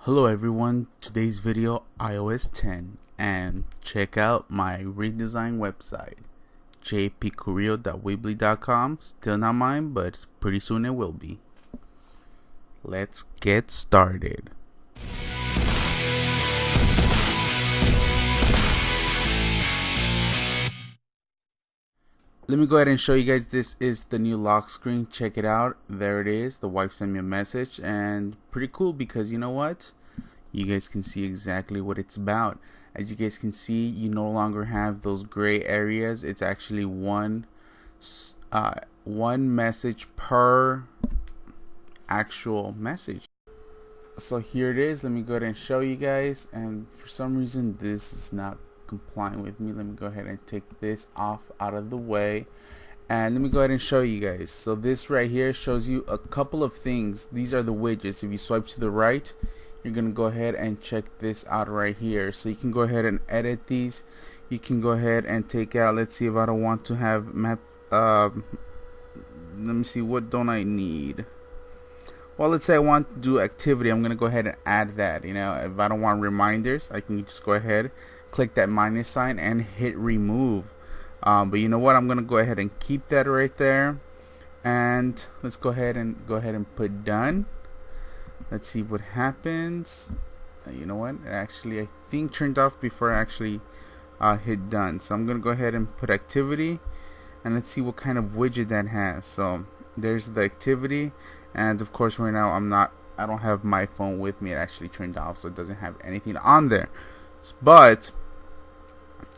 Hello everyone, today's video iOS 10 and check out my redesigned website jaypcoolreal.weebly.com. Still not mine, but pretty soon it will be. Let's get started. Let me go ahead and show you guys. This is the new lock screen. Check it out. There it is. The wife sent me a message, and pretty cool because you know what? You guys can see exactly what it's about. As you guys can see, you no longer have those gray areas. It's actually one message per actual message. So here it is. Let me go ahead and show you guys, and for some reason this is not complying with me. Let me go ahead and take this off out of the way, and let me go ahead and show you guys. So this right here shows you a couple of things. These are the widgets. If you swipe to the right, you're gonna go ahead and check this out right here. So you can go ahead and edit these. You can go ahead and take out, let's see if I don't want to have map, let me see, what don't I need? Well, let's say I want to do activity. I'm gonna go ahead and add that. You know, if I don't want reminders, I can just go ahead, click that minus sign and hit remove. But you know what, I'm gonna go ahead and keep that right there, and let's go ahead and put done. Let's see what happens. You know what, it actually I think turned off before I actually hit done. So I'm gonna go ahead and put activity, and let's see what kind of widget that has. So there's the activity, and of course right now I don't have my phone with me. It actually turned off, so it doesn't have anything on there. But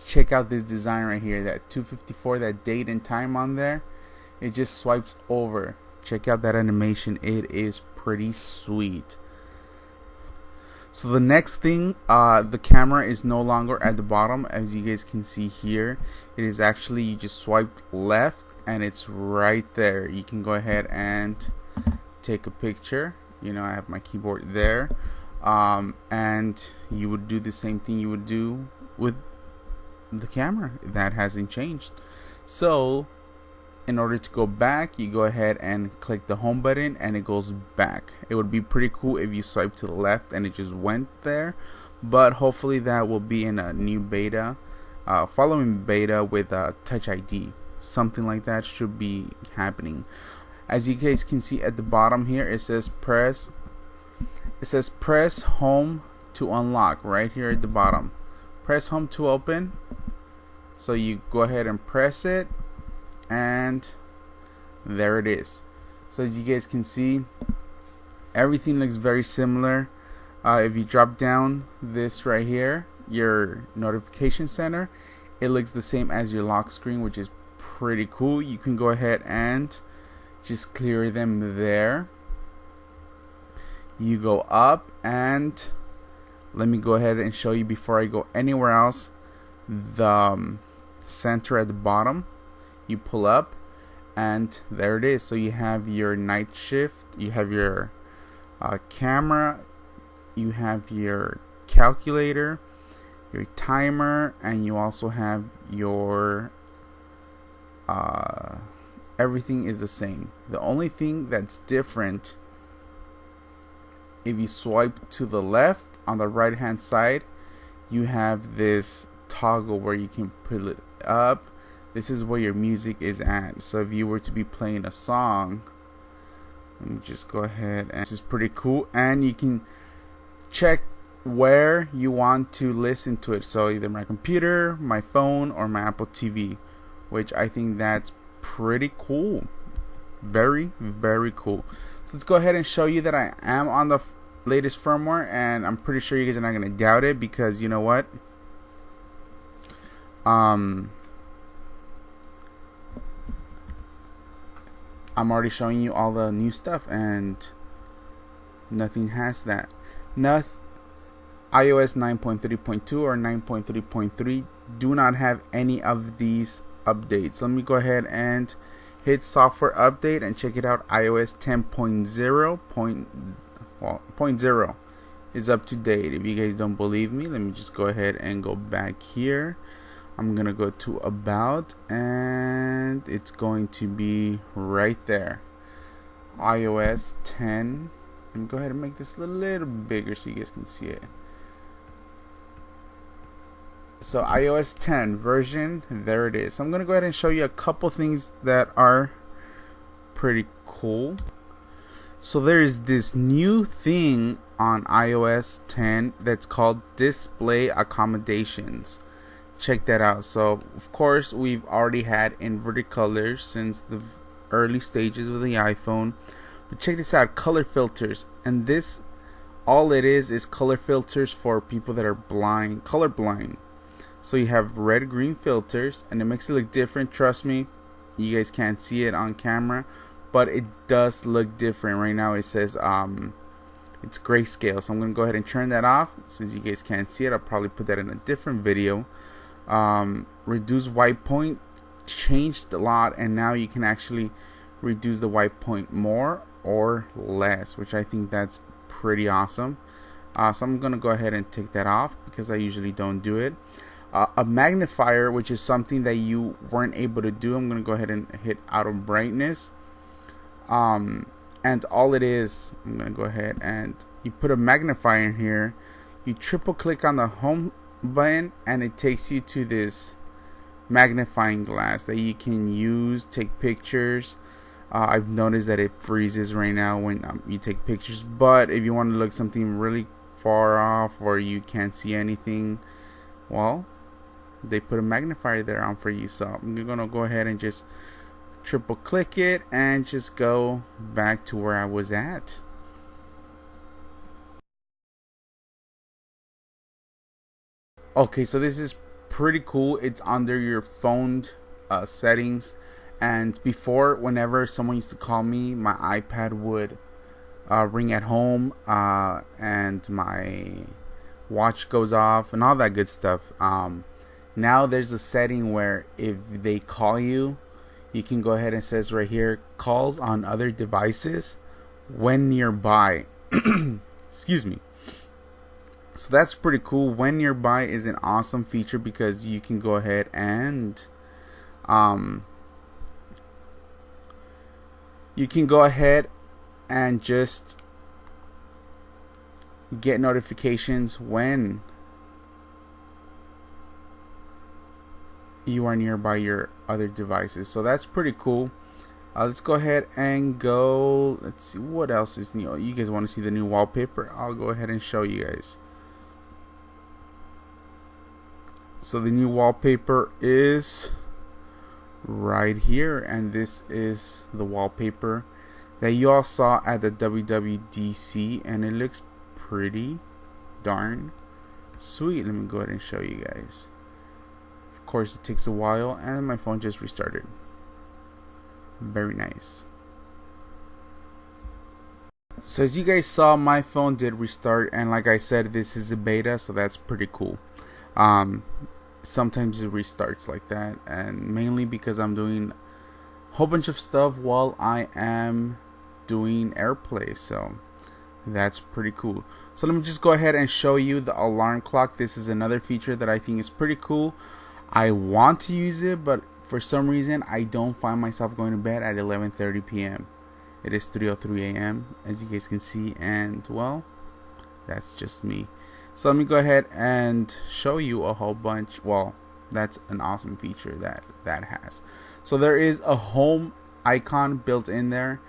check out this design right here, that 254, that date and time on there. It just swipes over. Check out that animation. It is pretty sweet. So the next thing, the camera is no longer at the bottom. As you guys can see here, it is actually, you just swipe left and it's right there. You can go ahead and take a picture. You know, I have my keyboard there, and you would do the same thing you would do with the camera. That hasn't changed. So in order to go back, you go ahead and click the home button and it goes back. It would be pretty cool if you swipe to the left and it just went there, but hopefully that will be in a new beta, following beta with Touch ID. Something like that should be happening. As you guys can see at the bottom here, it says press home to unlock. Right here at the bottom, press home to open. So you go ahead and press it, and there it is. So as you guys can see, everything looks very similar. If you drop down this right here, your notification center, it looks the same as your lock screen, which is pretty cool. You can go ahead and just clear them there. You go up, and let me go ahead and show you before I go anywhere else. The center at the bottom, you pull up, and there it is. So you have your night shift, you have your camera, you have your calculator, your timer, and you also have your everything is the same. The only thing that's different, if you swipe to the left on the right hand side, you have this toggle where you can pull it up. This is where your music is at. So if you were to be playing a song, let me just go ahead, and this is pretty cool, and you can check where you want to listen to it. So either my computer, my phone, or my Apple TV, which I think that's pretty cool. Very, very cool. So let's go ahead and show you that I am on the latest firmware, and I'm pretty sure you guys are not going to doubt it, because you know what, I'm already showing you all the new stuff, and nothing has that. iOS 9.3.2 or 9.3.3 do not have any of these updates. Let me go ahead and hit software update and check it out. iOS 10.0 is up to date. If you guys don't believe me, let me just go ahead and go back here. I'm gonna go to about, and it's going to be right there. iOS 10 Let me go ahead and make this a little bigger so you guys can see it. So iOS 10 version, there it is. So I'm gonna go ahead and show you a couple things that are pretty cool. So there's this new thing on iOS 10 that's called display accommodations. Check that out. So of course we've already had inverted colors since the early stages of the iPhone, but check this out, color filters. And this, all it is color filters for people that are blind, colorblind. So you have red, green filters, and it makes it look different. Trust me, you guys can't see it on camera, but it does look different. Right now it says it's grayscale, so I'm gonna go ahead and turn that off. Since you guys can't see it, I'll probably put that in a different video. Reduce white point changed a lot, and now you can actually reduce the white point more or less, which I think that's pretty awesome. So I'm gonna go ahead and take that off because I usually don't do it. A magnifier, which is something that you weren't able to do, I'm gonna go ahead and hit auto brightness. And all it is, I'm gonna go ahead and you put a magnifier in here, you triple click on the home button, and it takes you to this magnifying glass that you can use, take pictures. I've noticed that it freezes right now when you take pictures, but if you want to look something really far off or you can't see anything, well, they put a magnifier there on for you. So I'm gonna go ahead and just triple click it and just go back to where I was at. Okay, so this is pretty cool. It's under your phone settings, and before, whenever someone used to call me, my iPad would ring at home, and my watch goes off and all that good stuff. Now there's a setting where if they call you, you can go ahead and says right here, calls on other devices when nearby. Excuse me. So that's pretty cool. When nearby is an awesome feature because you can go ahead and just get notifications when you are nearby your other devices. So that's pretty cool. Let's go ahead and go. Let's see what else is new. You guys want to see the new wallpaper? I'll go ahead and show you guys. So the new wallpaper is right here, and this is the wallpaper that you all saw at the WWDC, and it looks pretty darn sweet. Let me go ahead and show you guys. Of course it takes a while, and my phone just restarted. Very nice. So as you guys saw, my phone did restart, and like I said, this is a beta, so that's pretty cool. Sometimes it restarts like that, and mainly because I'm doing a whole bunch of stuff while I am doing AirPlay, so that's pretty cool. So let me just go ahead and show you the alarm clock. This is another feature that I think is pretty cool. I want to use it, but for some reason I don't find myself going to bed at 11:30 p.m. It is 3:03 a.m. as you guys can see, and well, that's just me. So let me go ahead and show you a whole bunch. Well, that's an awesome feature that has. So there is a home icon built in there,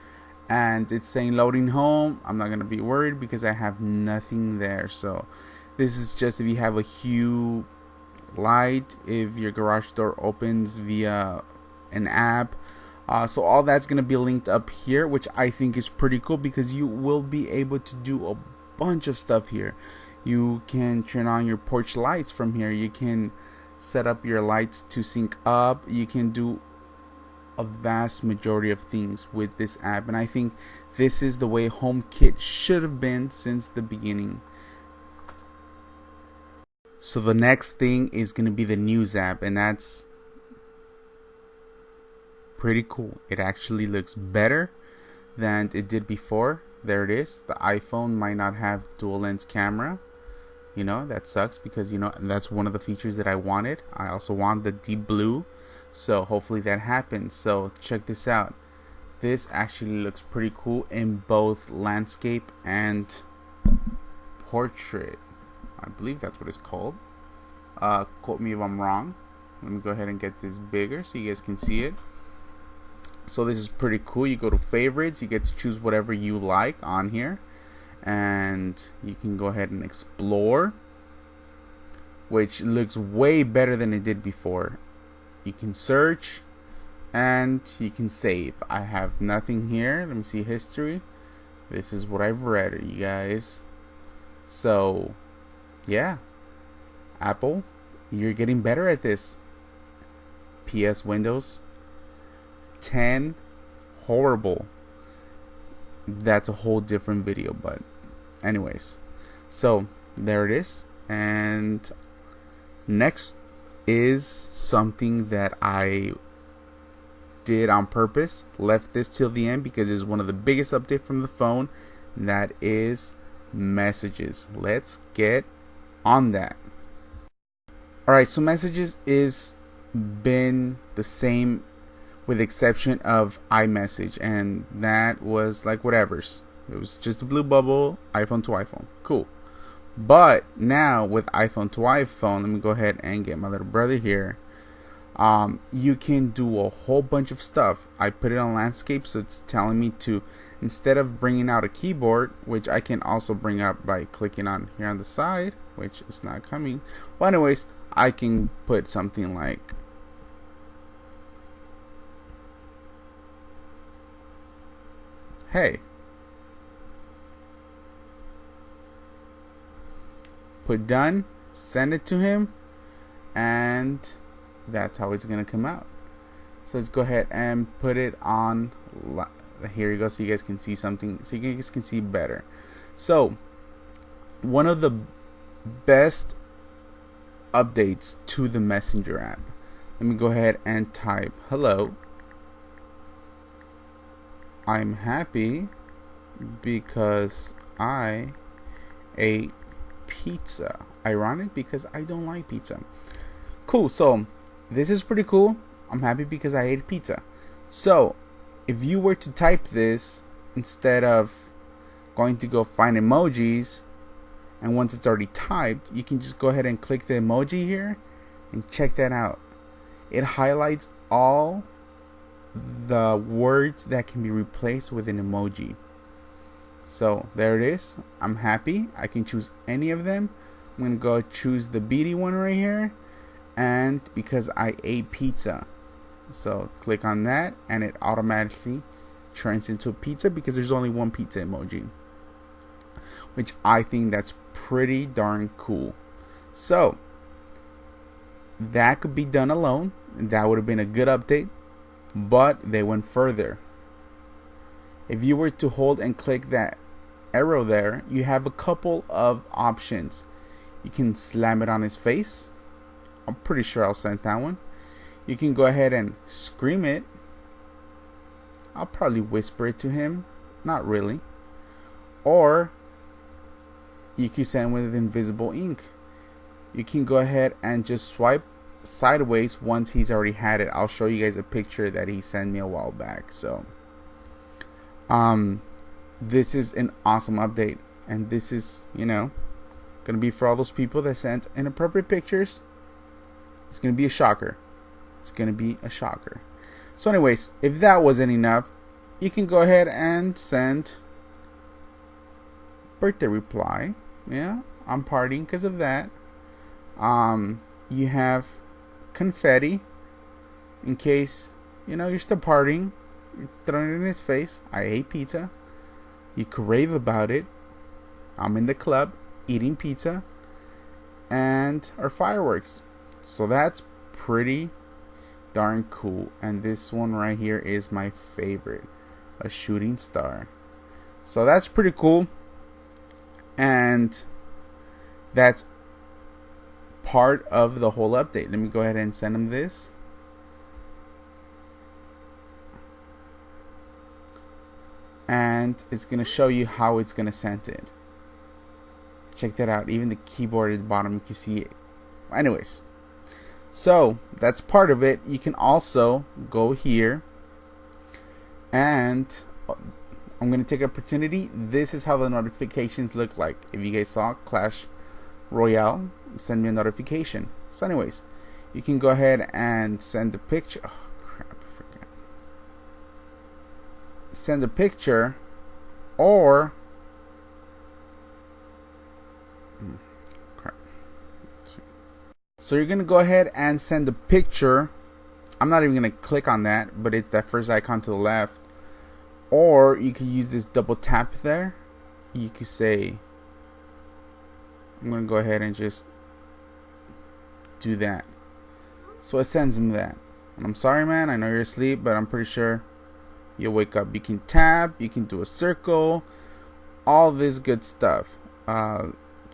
and it's saying loading home. I'm not gonna be worried because I have nothing there. So this is just if you have a hue light, if your garage door opens via an app. So all that's gonna be linked up here, which I think is pretty cool because you will be able to do a bunch of stuff here. You can turn on your porch lights from here. You can set up your lights to sync up. You can do a vast majority of things with this app, and I think this is the way HomeKit should have been since the beginning. So the next thing is going to be the News app, and that's pretty cool. It actually looks better than it did before. There it is. The iPhone might not have dual lens camera. You know, that sucks because, you know, that's one of the features that I wanted. I also want the deep blue, so hopefully that happens. So check this out. this actually looks pretty cool in both landscape and portrait. I believe that's what it's called. Quote me if I'm wrong. Let me go ahead and get this bigger so you guys can see it. So this is pretty cool. You go to favorites, you get to choose whatever you like on here, and you can go ahead and explore, which looks way better than it did before. You can search and you can save. I have nothing here. Let me see history. This is what I've read, you guys. So yeah, Apple, you're getting better at this. PS Windows 10 horrible. That's a whole different video, but anyways, so there it is. And next is something that I did on purpose, left this till the end because it's one of the biggest updates from the phone, and that is messages. Let's get on that. Alright, so messages is been the same with the exception of iMessage, and that was like whatever's. It was just a blue bubble, iPhone to iPhone. Cool. But now with iPhone to iPhone, let me go ahead and get my little brother here. You can do a whole bunch of stuff. I put it on landscape, so it's telling me to, instead of bringing out a keyboard, which I can also bring up by clicking on here on the side, which is not coming. Well, anyways, I can put something like hey. Put done, send it to him, and that's how it's gonna come out. So let's go ahead and put it on. Here you go, so you guys can see something, so you guys can see better. So one of the best updates to the Messenger app. Let me go ahead and type hello. I'm happy because I ate pizza. Ironic because I don't like pizza. Cool, so this is pretty cool. I'm happy because I ate pizza. So if you were to type this instead of going to go find emojis, and once it's already typed, you can just go ahead and click the emoji here and check that out. It highlights all the words that can be replaced with an emoji. So there it is. I'm happy. I can choose any of them. I'm gonna go choose the beady one right here, and because I ate pizza, so click on that and it automatically turns into a pizza because there's only one pizza emoji, which I think that's pretty darn cool. So that could be done alone, and that would have been a good update. But they went further. If you were to hold and click that arrow there, you have a couple of options. You can slam it on his face. I'm pretty sure I'll send that one. You can go ahead and scream it. I'll probably whisper it to him. Not really. Or you can send with invisible ink. You can go ahead and just swipe sideways once he's already had it. I'll show you guys a picture that he sent me a while back. So this is an awesome update, and this is, you know, gonna be for all those people that sent inappropriate pictures. It's gonna be a shocker. It's gonna be a shocker. So anyways, if that wasn't enough, you can go ahead and send birthday reply. Yeah, I'm partying because of that. You have confetti in case, you know, you're still partying. You're throwing it in his face. I ate pizza. You could rave about it. I'm in the club eating pizza. And our fireworks. So that's pretty darn cool. And this one right here is my favorite, a shooting star. So that's pretty cool. And that's part of the whole update. Let me go ahead and send him this. And it's going to show you how it's going to send it. Check that out. Even the keyboard at the bottom, you can see it. Anyways, so that's part of it. You can also go here And I'm going to take an opportunity. This is how the notifications look like. If you guys saw Clash Royale, send me a notification. So anyways, you can go ahead and send a picture. Oh crap, I forgot. Send a picture, or crap. So you're gonna go ahead and send a picture. I'm not even gonna click on that, but it's that first icon to the left. Or you could use this double tap there. You could say, I'm gonna go ahead and just do that. So it sends him that. And I'm sorry, man, I know you're asleep, but I'm pretty sure you'll wake up. You can tap, you can do a circle, all this good stuff.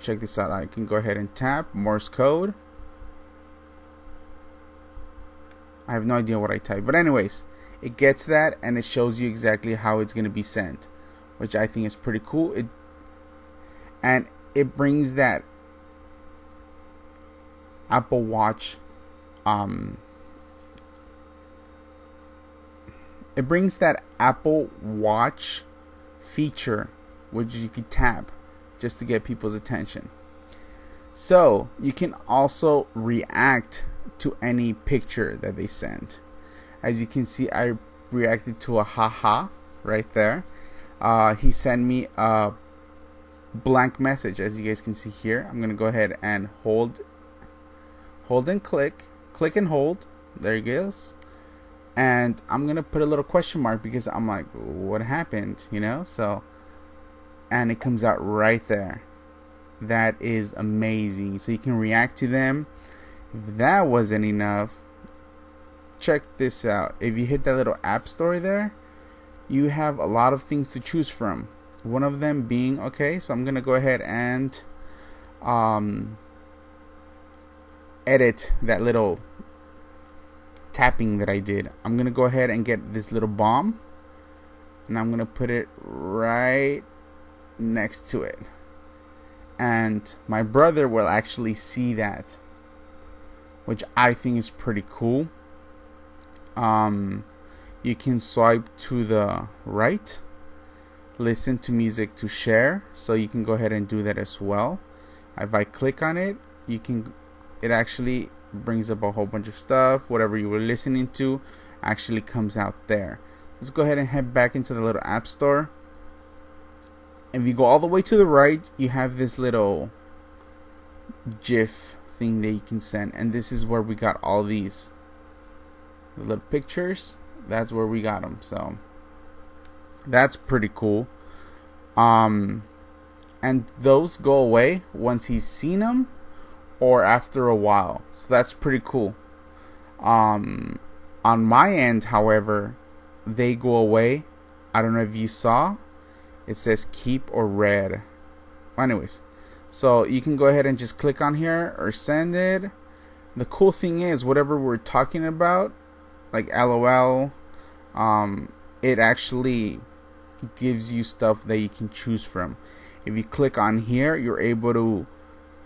Check this out. I can go ahead and tap Morse code. I have no idea what I type, but anyways, it gets that and it shows you exactly how it's going to be sent, which I think is pretty cool. It brings that Apple Watch it brings that Apple Watch feature, which you can tap just to get people's attention. So you can also react to any picture that they send. As you can see, I reacted to a haha right there. He sent me a blank message, as you guys can see here. I'm gonna go ahead and hold and click and hold. There it goes. And I'm gonna put a little question mark because I'm like, what happened, you know? So, and it comes out right there. That is amazing. So you can react to them. If that wasn't enough, check this out. If you hit that little app store there, you have a lot of things to choose from. One of them being, okay, so I'm gonna go ahead and edit that little tapping that I did. I'm gonna go ahead and get this little bomb, and I'm gonna put it right next to it, and my brother will actually see that, which I think is pretty cool. You can swipe to the right, listen to music to share, so you can go ahead and do that as well. If I click on it, it actually brings up a whole bunch of stuff. Whatever you were listening to actually comes out there. Let's go ahead and head back into the little app store. If you go all the way to the right, you have this little GIF thing that you can send, and this is where we got all these little pictures. That's where we got them, so that's pretty cool. And those go away once you've seen them or after a while, so that's pretty cool. On my end, however, they go away. I don't know if you saw, it says keep or read. Anyways, so you can go ahead and just click on here or send it. The cool thing is, whatever we're talking about, like LOL, it actually gives you stuff that you can choose from. If you click on here, you're able to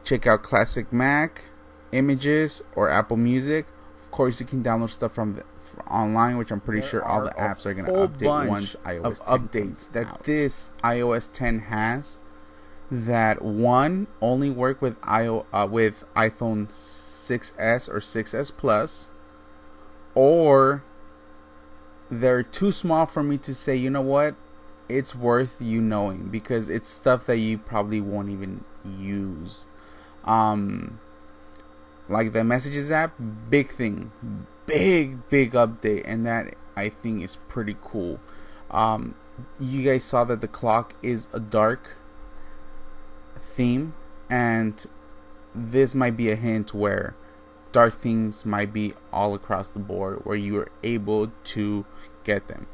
check out classic Mac images or Apple Music. Of course, you can download stuff from online, which I'm pretty sure all the apps are going to update once iOS 10 updates that this iOS 10 has. That one only work with with iPhone 6s or 6s Plus, or they're too small for me to say, you know what, it's worth you knowing, because it's stuff that you probably won't even use. Like the Messages app, big thing, big update, and that I think is pretty cool. You guys saw that the clock is a dark theme, and this might be a hint where dark themes might be all across the board where you are able to get them.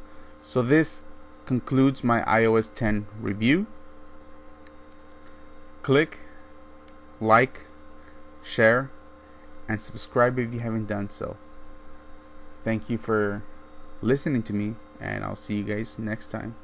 So this concludes my iOS 10 review. Click, like, share, and subscribe if you haven't done so. Thank you for listening to me, and I'll see you guys next time.